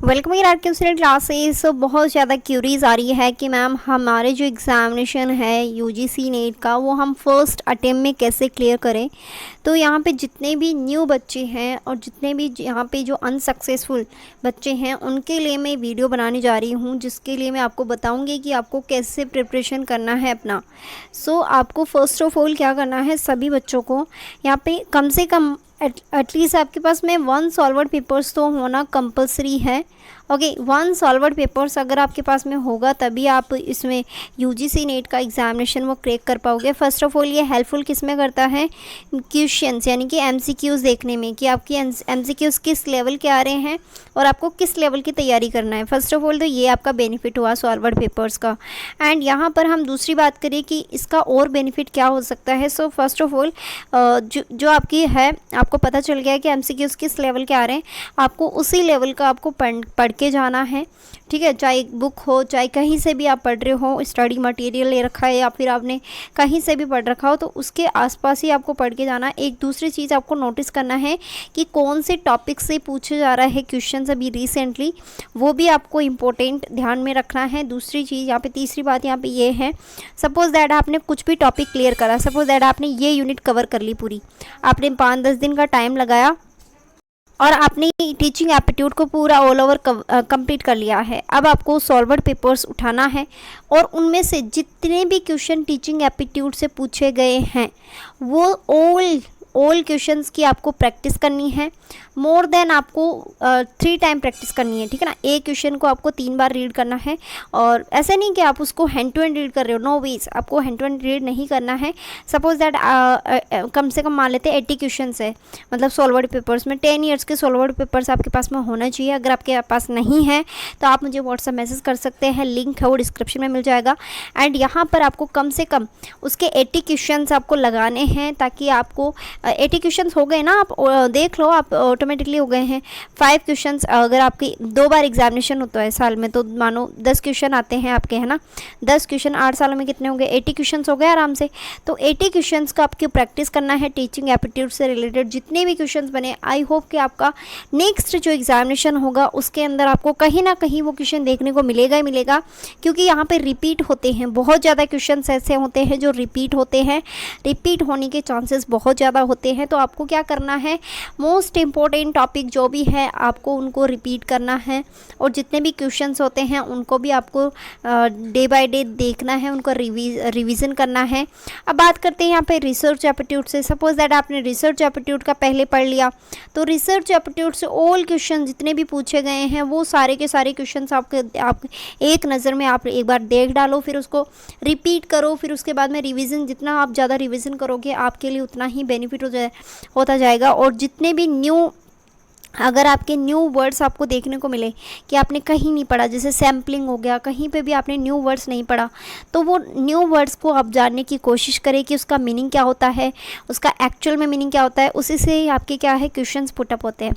Welcome in are student classes. बहुत ज़्यादा curies आ रही है कि मैम हमारे जो एग्ज़ामिनेशन है यूजीसी नेट का वो हम फर्स्ट अटेम्प्ट में कैसे क्लियर करें। तो यहाँ पे जितने भी न्यू बच्चे हैं और जितने भी यहाँ पे जो अनसक्सेसफुल बच्चे हैं उनके लिए मैं वीडियो बनाने जा रही हूँ, जिसके लिए मैं आपको बताऊँगी कि आपको कैसे प्रिपरेशन करना है अपना। आपको फ़र्स्ट ऑफ ऑल क्या करना है, सभी बच्चों को यहाँ पे कम से कम एटलीस्ट आपके पास में 1 सॉल्वर्ड पेपर्स तो होना कंपलसरी है। ओके, 1 सॉल्वर्ड पेपर्स अगर आपके पास में होगा तभी आप इसमें यूजीसी नेट का एग्जामिनेशन वो क्रैक कर पाओगे। फर्स्ट ऑफ ऑल ये हेल्पफुल किस में करता है, क्वेश्चंस यानी कि एमसीक्यूज़ देखने में कि आपकी एमसीक्यूज़ किस लेवल के आ रहे हैं और आपको किस लेवल की तैयारी करना है। फर्स्ट ऑफ ऑल तो ये आपका बेनिफिट हुआ सॉल्वर्ड पेपर्स का। एंड यहाँ पर हम दूसरी बात करें कि इसका और बेनिफिट क्या हो सकता है। सो फर्स्ट ऑफ ऑल जो आपकी है, आपको पता चल गया है कि एमसीक्यूज़ किस लेवल के आ रहे हैं, आपको उसी लेवल का आपको पढ़ के जाना है। ठीक है, चाहे बुक हो, चाहे कहीं से भी आप पढ़ रहे हो, स्टडी मटेरियल ले रखा है या फिर आपने कहीं से भी पढ़ रखा हो, तो उसके आसपास ही आपको पढ़ के जाना है। एक दूसरी चीज़ आपको नोटिस करना है कि कौन से टॉपिक से पूछा जा रहा है क्वेश्चन अभी रिसेंटली, वो भी आपको इम्पोर्टेंट ध्यान में रखना है। दूसरी चीज़ यहाँ पे, तीसरी बात यहाँ पे ये है, सपोज़ दैट आपने कुछ भी टॉपिक क्लियर करा, सपोज़ दैट आपने ये यूनिट कवर कर ली पूरी, आपने 5-10 दिन का टाइम लगाया और आपने टीचिंग एप्टीट्यूड को पूरा ऑल ओवर कंप्लीट कर लिया है। अब आपको सॉल्वर्ड पेपर्स उठाना है और उनमें से जितने भी क्वेश्चन टीचिंग एप्टीट्यूड से पूछे गए हैं वो ऑल क्वेश्चंस की आपको प्रैक्टिस करनी है। मोर देन आपको 3 टाइम प्रैक्टिस करनी है। ठीक है ना, एक क्वेश्चन को आपको 3 बार रीड करना है और ऐसे नहीं कि आप उसको हैंड टू हैंड रीड कर रहे हो, नो वेज, आपको हैंड टू हैंड रीड नहीं करना है। सपोज दैट कम से कम मान लेते हैं 80 क्वेश्चन है, मतलब सॉल्वर्ड पेपर्स में 10 ईयर्स के सॉल्वर्ड पेपर्स आपके पास में होना चाहिए। अगर आपके पास नहीं है तो आप मुझे व्हाट्सअप मैसेज कर सकते हैं, लिंक है वो डिस्क्रिप्शन में मिल जाएगा। एंड यहाँ पर आपको कम से कम उसके 80 क्वेश्चन आपको लगाने हैं, ताकि आपको 80 क्वेश्चन हो गए ना, आप देख लो, आप ऑटोमेटिकली हो गए हैं 5 क्वेश्चंस। अगर आपकी 2 बार एग्जामिनेशन होता है साल में तो मानो 10 क्वेश्चन आते हैं आपके, है ना, 10 क्वेश्चन 8 सालों में कितने हो गए, 80 क्वेश्चंस हो गए आराम से। तो 80 क्वेश्चंस का आपको प्रैक्टिस करना है टीचिंग एप्टीट्यूड से रिलेटेड जितने भी क्वेश्चंस बने। आई होप कि आपका नेक्स्ट जो एग्जामिनेशन होगा उसके अंदर आपको कहीं ना कहीं वो क्वेश्चन देखने को मिलेगा ही मिलेगा, क्योंकि यहाँ पर रिपीट होते हैं, बहुत ज़्यादा क्वेश्चन ऐसे होते हैं जो रिपीट होते हैं, रिपीट होने के चांसेस बहुत ज़्यादा होते हैं। तो आपको क्या करना है, मोस्ट इम्पॉर्टेंट टॉपिक जो भी है आपको उनको रिपीट करना है और जितने भी क्वेश्चंस होते हैं उनको भी आपको डे बाय डे देखना है, उनको रिवीजन करना है। अब बात करते हैं यहाँ पे रिसर्च एप्टीट्यूड से। सपोज दैट आपने रिसर्च एप्टीट्यूड का पहले पढ़ लिया, तो रिसर्च एप्टीट्यूड से ऑल क्वेश्चन जितने भी पूछे गए हैं वो सारे के सारे क्वेश्चन आप एक नज़र में आप एक बार देख डालो, फिर उसको रिपीट करो, फिर उसके बाद में रिविज़न, जितना आप ज़्यादा रिविज़न करोगे आपके लिए उतना ही बेनिफिट होता जाएगा। और जितने भी अगर आपके न्यू वर्ड्स आपको देखने को मिले कि आपने कहीं नहीं पढ़ा, जैसे सैम्पलिंग हो गया, कहीं पे भी आपने न्यू वर्ड्स नहीं पढ़ा, तो वो न्यू वर्ड्स को आप जानने की कोशिश करें कि उसका मीनिंग क्या होता है, उसका एक्चुअल में मीनिंग क्या होता है, उसी से ही आपके क्या है क्वेश्चंस पुटअप होते हैं।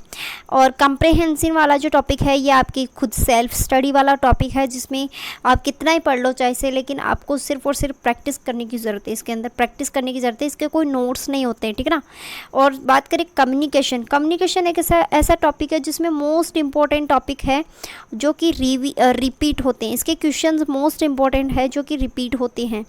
और कंप्रेहेंसिव वाला जो टॉपिक है ये आपकी खुद सेल्फ स्टडी वाला टॉपिक है, जिसमें आप कितना ही पढ़ लो चाहे से, लेकिन आपको सिर्फ और सिर्फ प्रैक्टिस करने की ज़रूरत है। इसके अंदर प्रैक्टिस करने की ज़रूरत है, इसके कोई नोट्स नहीं होते हैं। ठीक है ना। और बात करें कम्युनिकेशन एक ऐसा टॉपिक है जिसमें मोस्ट इम्पॉर्टेंट टॉपिक है जो कि रिपीट होते हैं। इसके क्वेश्चंस मोस्ट इम्पॉर्टेंट है जो कि रिपीट होते हैं।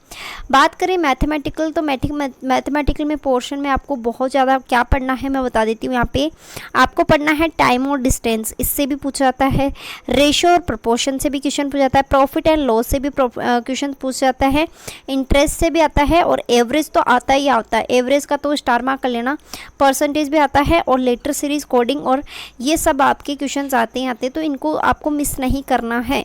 बात करें मैथमेटिकल, तो मैथमेटिकल में पोर्शन में आपको बहुत ज़्यादा क्या पढ़ना है मैं बता देती हूँ। यहाँ पे आपको पढ़ना है टाइम और डिस्टेंस, इससे भी पूछा जाता है, रेशियो और प्रोपोर्शन से भी क्वेश्चन पूछा जाता है, प्रॉफिट एंड लॉस से भी क्वेश्चन पूछ जाता है, इंटरेस्ट से भी आता है और एवरेज तो आता ही आता है। एवरेज का तो स्टार मार्क कर लेना, परसेंटेज भी आता है और लेटर सीरीज, कोडिंग, और ये सब आपके क्वेश्चंस आते हैं, तो इनको आपको मिस नहीं करना है।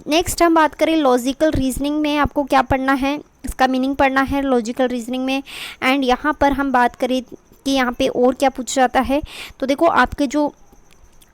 नेक्स्ट हम बात करें लॉजिकल रीजनिंग में आपको क्या पढ़ना है, इसका मीनिंग पढ़ना है लॉजिकल रीजनिंग में। एंड यहाँ पर हम बात करें कि यहाँ पे और क्या पूछा जाता है, तो देखो आपके जो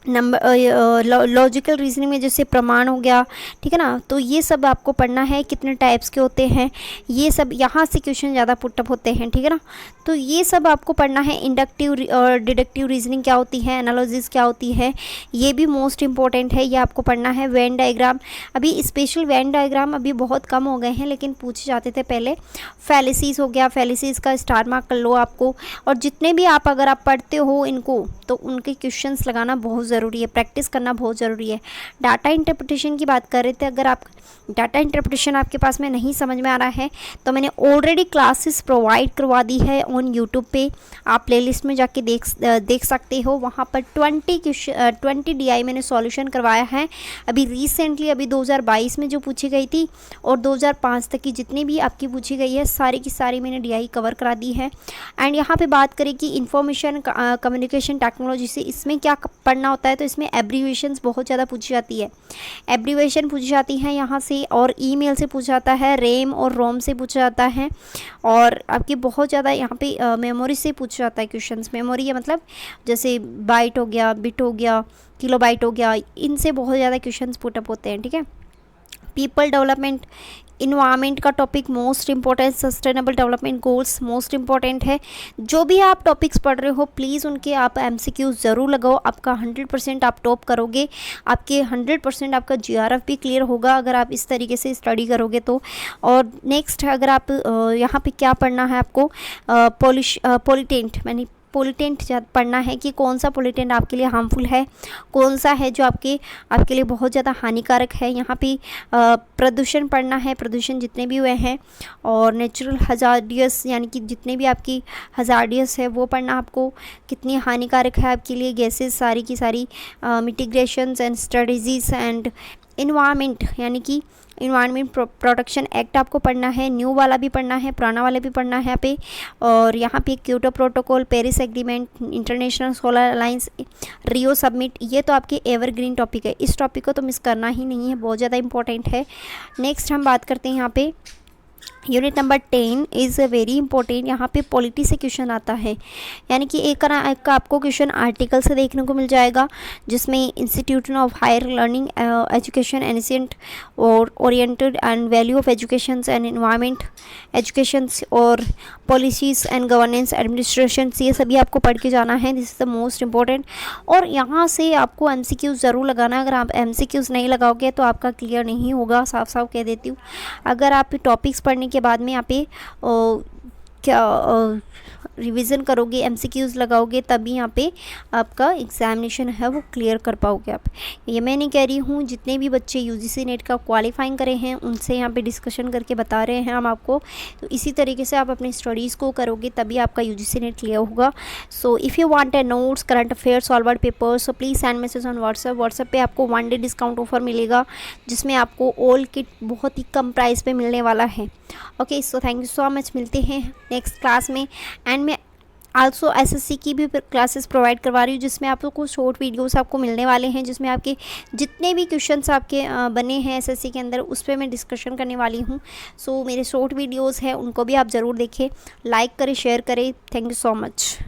लॉजिकल रीजनिंग में जैसे प्रमाण हो गया, ठीक है ना, तो ये सब आपको पढ़ना है, कितने टाइप्स के होते हैं, ये सब यहाँ से क्वेश्चन ज़्यादा पुटअप होते हैं। ठीक है ना, तो ये सब आपको पढ़ना है। इंडक्टिव और डिडक्टिव रीजनिंग क्या होती है, एनालिसिस क्या होती है, ये भी मोस्ट इंपॉर्टेंट है, ये आपको पढ़ना है। वेन डायग्राम, अभी स्पेशल वेन डायग्राम अभी बहुत कम हो गए हैं लेकिन पूछे जाते थे पहले। फैलिसीज हो गया, फैलिसीज का स्टार मार्क कर लो आपको। और जितने भी अगर आप पढ़ते हो इनको, तो उनके क्वेश्चंस लगाना बहुत ज़रूरी है, प्रैक्टिस करना बहुत ज़रूरी है। डाटा इंटरप्रिटेशन की बात कर रहे थे, अगर आप डाटा इंटरप्रिटेशन आपके पास में नहीं समझ में आ रहा है तो मैंने ऑलरेडी क्लासेस प्रोवाइड करवा दी है ऑन यूट्यूब पे, आप प्लेलिस्ट में जाके देख सकते हो। वहाँ पर 20 DI मैंने सॉल्यूशन करवाया है अभी रिसेंटली, अभी 2022 में जो पूछी गई थी और 2005 तक की जितनी भी आपकी पूछी गई है सारी की सारी मैंने DI कवर करा दी है। एंड यहाँ पे बात करें कि इंफॉर्मेशन कम्युनिकेशन टेक्नोलॉजी से इसमें क्या पढ़ना होता है, तो इसमें एब्रीवेशंस बहुत ज़्यादा पूछी जाती है, एब्रीवेशन पूछी जाती है यहाँ से, और ईमेल से पूछा जाता है, रैम और रोम से पूछा जाता है, और आपकी बहुत ज़्यादा यहाँ पे मेमोरी से पूछा जाता है क्वेश्चंस। मेमोरी है मतलब जैसे बाइट हो गया, बिट हो गया, किलोबाइट हो गया, इनसे बहुत ज़्यादा क्वेश्चंस पुटअप होते हैं, ठीक है। पीपल डेवलपमेंट, इन्वायरमेंट का topic most important, sustainable development goals most important है। जो भी आप टॉपिक्स पढ़ रहे हो प्लीज़ उनके आप MCQ ज़रूर लगाओ, आपका 100% आप टॉप करोगे, आपके 100% आपका GRF भी क्लियर होगा अगर आप इस तरीके से स्टडी करोगे तो। और नेक्स्ट अगर आप यहाँ पे क्या पढ़ना है आपको, पोलिटेंट मैंने पोलिटेंट पढ़ना है कि कौन सा पोलिटेंट आपके लिए हार्मफुल है, कौन सा है जो आपके लिए बहुत ज़्यादा हानिकारक है। यहाँ पे प्रदूषण पढ़ना है, प्रदूषण जितने भी हुए हैं, और नेचुरल हजार्डियस यानी कि जितने भी आपकी हजार्डियस है वो पढ़ना आपको, कितनी हानिकारक है आपके लिए गैसेस सारी की सारी, mitigations and strategies and environment यानी कि इन्वायरमेंट प्रोटेक्शन एक्ट आपको पढ़ना है, न्यू वाला भी पढ़ना है, पुराना वाला भी पढ़ना है यहाँ पे। और यहाँ पे Kyoto protocol, Paris agreement, international solar alliance, Rio summit, ये तो आपके एवरग्रीन टॉपिक है, इस टॉपिक को तो मिस करना ही नहीं है, बहुत ज़्यादा इंपॉर्टेंट है। नेक्स्ट हम बात करते हैं यहाँ पे unit number 10 is very important. यहाँ पे पॉलिटी से क्वेश्चन आता है, यानी कि एक का आपको क्वेश्चन आर्टिकल से देखने को मिल जाएगा, जिसमें institution of higher learning education ancient और oriented and value of education and environment education और पॉलिसीज़ एंड गवर्नेंस एडमिनिस्ट्रेशन, ये सभी आपको पढ़ के जाना है, this is the most important. और यहाँ से आपको MCQ ज़रूर लगाना है, अगर आप MCQs नहीं लगाओगे तो आपका क्लियर नहीं होगा, साफ साफ कह देती हूँ। अगर आप टॉपिक्स पढ़ने के बाद में यहाँ पे क्या रिवीजन करोगे, MCQs लगाओगे, तभी यहाँ पे आपका एग्जामिनेशन है वो क्लियर कर पाओगे आप। ये मैं नहीं कह रही हूँ, जितने भी बच्चे UGC नेट का क्वालिफाइंग करे हैं उनसे यहाँ पे डिस्कशन करके बता रहे हैं हम आपको। तो इसी तरीके से आप अपनी स्टडीज़ को करोगे तभी आपका UGC नेट क्लियर होगा। So if you want a notes, current affairs, solved papers, so please send message on WhatsApp पे आपको 1 डे डिस्काउंट ऑफर मिलेगा, जिसमें आपको ऑल किट बहुत ही कम प्राइस पे मिलने वाला है। Okay, so thank you so much, मिलते हैं नेक्स्ट क्लास में। एंड मैं आल्सो SSC की भी क्लासेस प्रोवाइड करवा रही हूँ, जिसमें आपको शॉर्ट वीडियोस आपको मिलने वाले हैं, जिसमें आपके जितने भी क्वेश्चंस आपके बने हैं SSC के अंदर उस पर मैं डिस्कशन करने वाली हूँ। सो मेरे शॉर्ट वीडियोस हैं उनको भी आप ज़रूर देखें, लाइक करें, शेयर करें। Thank you so much.